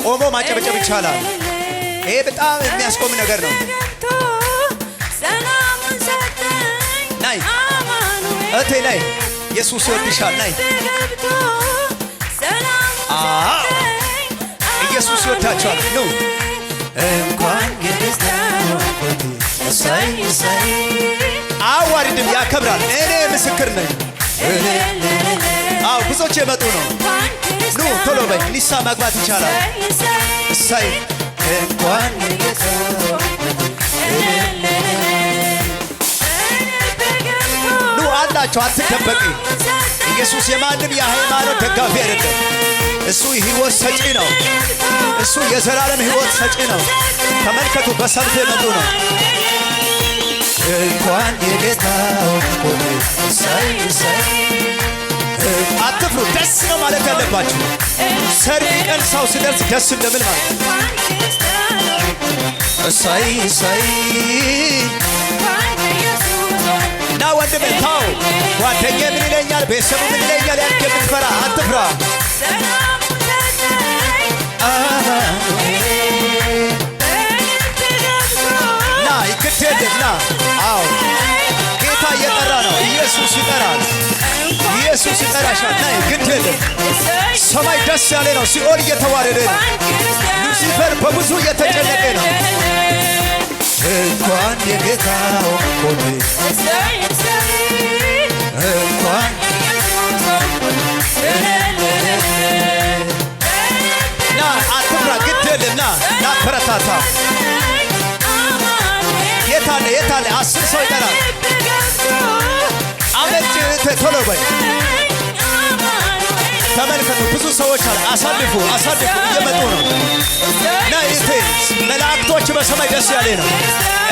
ቆሞ ማጨብጨብ ይቻላል። ይሄ በጣም የሚያስቆም ነገር ነው። ናይ እቴ ናይ ኢየሱስ ይወድሻል። ናይ ኢየሱስ ይወዳቸዋል። ነው እንኳን አዋሪድም ያከብራል። እኔ ምስክር ነኝ። ብዙዎች የመጡ ነው። ኑ ቶሎ በይ፣ ኒሳ መግባት ይቻላል። እሳይ እንኳን ኑ አላቸው። አትደበቂ። ኢየሱስ የማንም የሃይማኖት ደጋፊ አይደለም። እሱ ሕይወት ሰጪ ነው። እሱ የዘላለም ሕይወት ሰጪ ነው። ተመልከቱ፣ በሰልፍ የመጡ ነው። እንኳን የጌታው አትፍሩ። ደስ ነው ማለት ያለባችሁ። ሰርግ ቀን ሰው ሲደርስ ደስ እንደምን ማለት እሳይ እሳይ ና ወንድሜ ታው ጓደኛ ምን ይለኛል፣ ቤተሰቡ ምን ይለኛል ያልክ የምትፈራ አትፍራ። ና ይክትልም ና። አዎ ጌታ እየጠራ ነው። ኢየሱስ ይጠራል። ኢየሱስ ይጠራሻል። ና ይክትልም። ሰማይ ደስ ያለ ነው። ሲኦል እየተዋረደ ነው። ሉሲፈር በብዙ እየተጨነቀ ነው። እንኳን የጌታው ቆሜ እንኳን ና አትፍራ፣ ግድልም ና ናበረታታ። የታለ የታለ 10 ሰው ይጠራል። አመጭ ቶሎ በይ። ተመልከቱ፣ ብዙ ሰዎች አሉ። አሳልፉ አሳልፉ፣ እየመጡ ነው። ና ይቴ መላእክቶች በሰማይ ደስ ያለ ነው።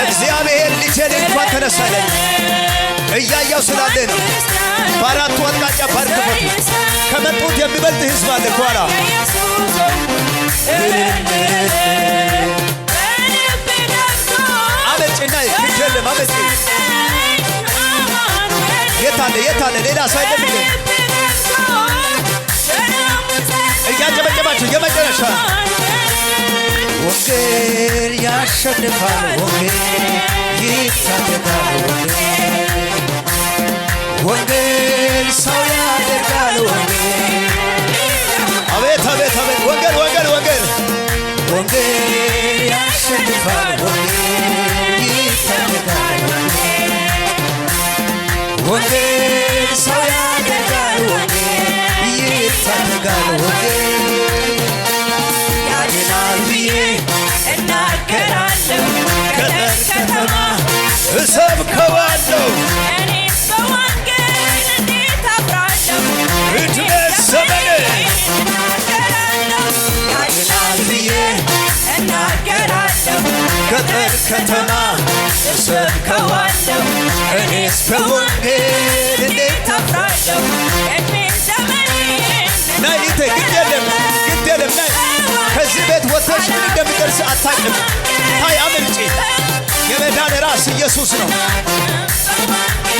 እግዚአብሔር ልጄን እንኳን ተነሳ ይለኝ እያያው ስላለ ነው። በአራቱ አቅጣጫ ባር ክፈቱ። ከመጡት የሚበልጥ ሕዝብ አለ ከኋላ። አመጭና ይክልም አመጭ። የታለ የታለ ሌላ ሰው አይደለም። እያጨበጨባችሁ የመጨረሻ ወንጌል ያሸንፋል፣ ወንጌል ይታደጋል፣ ወንጌል ሰው ያደርጋል። አቤት አቤት አቤት! ወንጌል ወንጌል ወንጌል ወንጌል ያሸንፋል፣ ወንጌል ይታደጋል፣ ወንጌል ሰው ያደርጋል፣ ወንጌል ይታደጋል፣ ወንጌል ያድናል ብዬ እናገራለሁ። ገጠር ከተማ እሰብከዋለሁ። እኔስ በወንጌል እንዴት አፍራለሁ። እድሜ ዘመኔ እናገራለሁ። ያድናል ብዬ እናገራለሁ። ገጠር ከተማ እሰብከዋለሁ። እኔስ በወንጌል እንዴት አፍራለሁ። እድሜ ዘመኔ ናይቴ ግደለም ግደለም ናይ ከዚህ ቤት ወጥተሽ ምን እንደሚደርስ አታውቅም። ታይ አመልጪ። የመዳን ራስ ኢየሱስ ነው።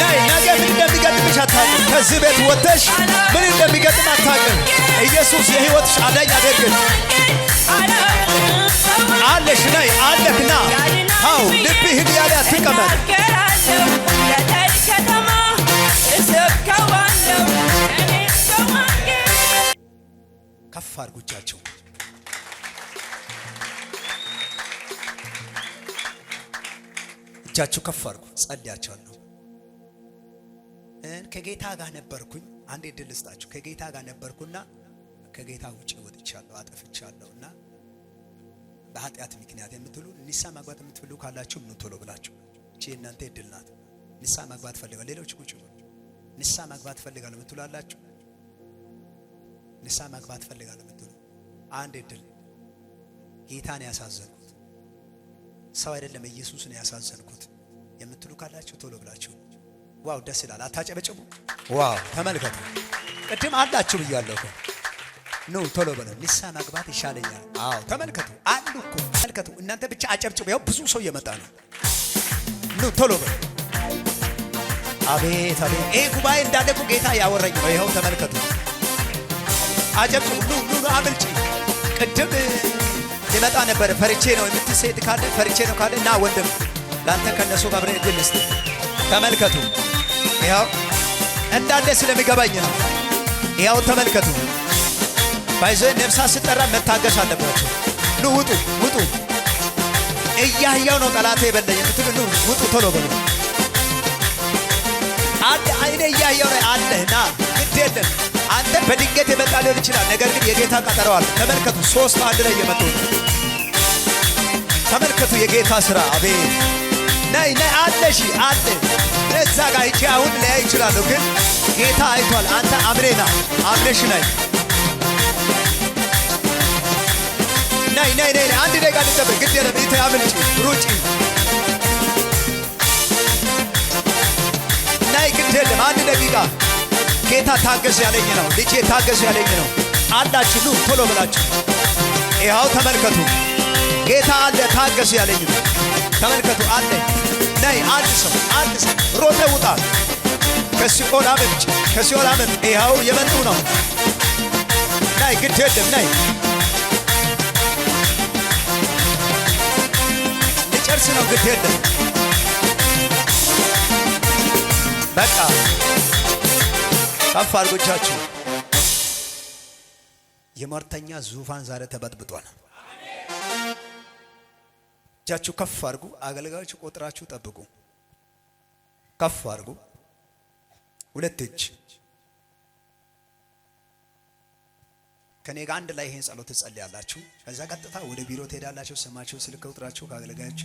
ናይ ነገ ምን እንደሚገጥምሽ አታውቅም። ከዚህ ቤት ወጥተሽ ምን እንደሚገጥም አታውቅም። ኢየሱስ የሕይወትሽ አዳኝ አድርግን አለሽ። ናይ አለክና ታው ልብህን ያለ አትቀመጥ። ከፍ አድርጉቻቸው። እጃችሁ ከፍ አድርጉ። ጸልያቸዋለሁ። ከጌታ ጋር ነበርኩኝ። አንዴ ድል ስጣችሁ። ከጌታ ጋር ነበርኩና ከጌታ ውጪ ወጥቻለሁ፣ አጠፍቻለሁና በኃጢአት ምክንያት የምትሉ ንሳ መግባት የምትፈልጉ ካላችሁ ምን ቶሎ ብላችሁ እቺ እናንተ ድል ናት። ንሳ መግባት ፈልጋለሁ። ሌሎች ቁጭ ብሉ። ንሳ መግባት ፈልጋለሁ የምትሉ አላችሁ። ንሳ መግባት ፈልጋለሁ የምትሉ አንድ ድል። ጌታን ያሳዘንኩት ሰው አይደለም ኢየሱስን ያሳዘንኩት የምትሉ ካላችሁ ቶሎ ብላችሁ። ዋው ደስ ይላል። አታጨበጭቡ። ዋው ተመልከቱ። ቅድም አላችሁ ብያለሁ እኮ ኑ ቶሎ በለው። ንሳ መግባት ይሻለኛል። አዎ ተመልከቱ። አንዱ እኮ ተመልከቱ። እናንተ ብቻ አጨብጭቡ። ያው ብዙ ሰው እየመጣ ነው። ኑ ቶሎ በለው። አቤት አቤት! ይሄ ጉባኤ እንዳለ እኮ ጌታ ያወራኝ ነው። ይኸው ተመልከቱ። አጨብጭቡ። ኑ ኑ አብልጪ። ቅድም ሊመጣ ነበር ፈርቼ ነው የምትሄድ ካለ ፈርቼ ነው ካለ እና ወንድም ላንተ ከነሱ ጋር ብሬ እድል እስቲ ተመልከቱ። ይኸው እንዳለ ስለሚገባኝ ነው። ይኸው ተመልከቱ። ባይዘ ነፍሳት ሲጠራ መታገስ አለባቸው። ኑ ውጡ ውጡ። እያያው ነው ጠላቴ የበለኝ የምትሉ ኑ ውጡ ቶሎ በሉ። አይኔ እያያው ነው አለና ግድ የለም። አንተ በድንገት የመጣ ሊሆን ይችላል። ነገር ግን የጌታ ቀጠሮ አለ። ተመልከቱ 3 አንድ ላይ እየመጡ ተመልከቱ የጌታ ሥራ። አቤት ነይ ነይ አለሽ አለ እዛ ጋር እቺ አሁን ላይ ይችላል። ግን ጌታ አይቷል። አንተ አምሬና አምነሽ ነይ ነይ ነይ ነይ አንድ ደቂቃ ልጠብቅ። ግድ የለም ቤት አምልጪ ሩጪ ነይ ግድ የለም አንድ ደቂቃ። ጌታ ታገስ ያለኝ ነው። ልጄ ታገስ ያለኝ ነው። አላችሁ ኑ ቶሎ ብላችሁ ይኸው ተመልከቱ። ጌታ አለ ታገስ ያለኝ ነው። ተመልከቱ አለ ነይ አንድ ሰው ሮጠ ውጣ ከሲኦል አምልጭ ከሲኦል አምልጭ። ይኸው የመጡ ነው። ነይ ግድ የለም ነይ ልጨርስ ነው። ግድ የለም በቃ ከፍ አድርጎቻችሁ። የሟርተኛ ዙፋን ዛሬ ተበጥብጧል። እጃችሁ ከፍ አድርጉ። አገልጋዮች ቆጥራችሁ ጠብቁ። ከፍ አድርጉ። 2 እጅ ከኔ ጋር አንድ ላይ ይሄን ጸሎት ትጸልያላችሁ። ከዛ ቀጥታ ወደ ቢሮ ትሄዳላችሁ። ስማችሁ ስልክ ቁጥራችሁ ከአገልጋዮች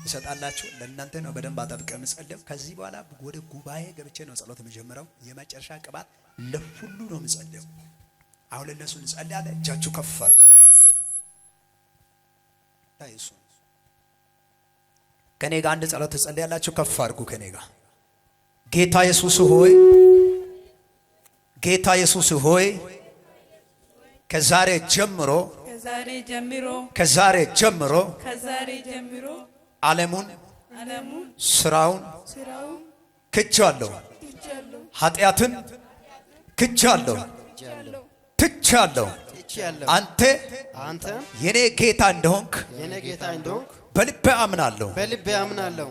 ይሰጣላችሁ። ለእናንተ ነው በደንብ አጠብቀ የምጸልየው። ከዚህ በኋላ ወደ ጉባኤ ገብቼ ነው ጸሎት የምጀምረው። የመጨረሻ ቅባት ለሁሉ ነው የምጸልየው። አሁን ለነሱ እንጸልያለን። እጃችሁ ከፍ አድርጉ። ታይሱ ከኔ ጋር አንድ ጸሎት ትጸልያላችሁ። ከፍ አድርጉ ከኔ ጋር። ጌታ ኢየሱስ ሆይ ጌታ ኢየሱስ ሆይ ከዛሬ ጀምሮ ዓለሙን ስራውን ክቻለሁ። ኃጢአትን ክቻለሁ ትቻለሁ። አንተ የኔ ጌታ እንደሆንክ በልቤ አምናለሁ።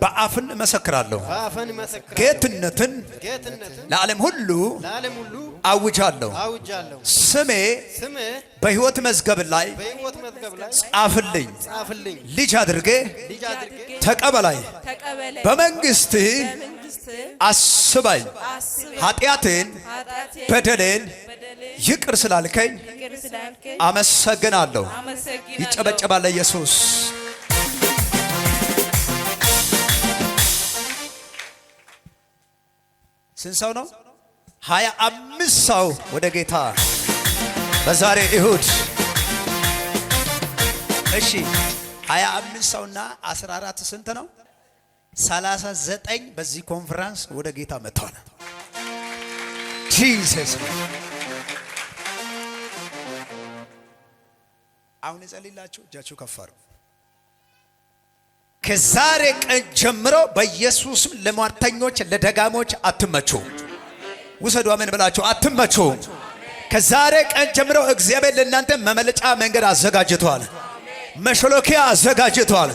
በአፍን እመሰክራለሁ። ጌትነትን ለዓለም ሁሉ አውጃለሁ። ስሜ በሕይወት መዝገብ ላይ ጻፍልኝ። ልጅ አድርጌ ተቀበላይ። በመንግሥትህ አስባኝ። ኃጢአቴን በደሌን ይቅር ስላልከኝ አመሰግናለሁ። ይጨበጨባል ኢየሱስ። ስንት ሰው ነው? 25 ሰው ወደ ጌታ በዛሬ እሁድ። እሺ 25 ሰውና 14 ስንት ነው? 39 በዚህ ኮንፈረንስ ወደ ጌታ መጥተዋል። ጂሰስ አሁን እጸልይላችሁ። እጃችሁ ከፍ አድርጉ። ከዛሬ ቀን ጀምሮ በኢየሱስም ለሟርተኞች ለደጋሞች አትመቹ። ውሰዱ አሜን ብላችሁ አትመቹ። ከዛሬ ቀን ጀምሮ እግዚአብሔር ለእናንተ መመለጫ መንገድ አዘጋጅቷል። መሽሎኪያ አዘጋጅቷል።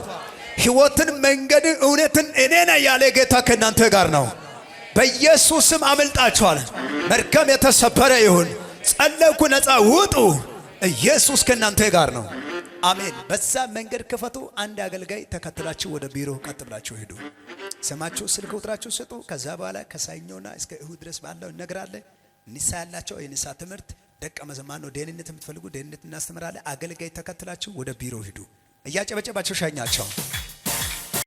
ሕይወትን መንገድ እውነትን እኔ ነኝ ያለ ጌታ ከእናንተ ጋር ነው። በኢየሱስም አመልጣችኋል። መርገም የተሰበረ ይሁን። ጸለይኩ፣ ነፃ ውጡ። ኢየሱስ ከእናንተ ጋር ነው። አሜን። በዛ መንገድ ክፈቱ። አንድ አገልጋይ ተከትላችሁ ወደ ቢሮ ቀጥ ብላችሁ ሄዱ። ስማችሁ ስልክ ቁጥራችሁ ስጡ። ከዛ በኋላ ከሰኞና እስከ እሁድ ድረስ ባለው እነግራለሁ። ንሳ ያላቸው የንሳ ትምህርት ደቀ መዝሙር ነው። ደህንነት የምትፈልጉ ደህንነት እናስተምራለን። አገልጋይ ተከትላችሁ ወደ ቢሮ ሂዱ። እያጨበጨባችሁ ሻኛቸው።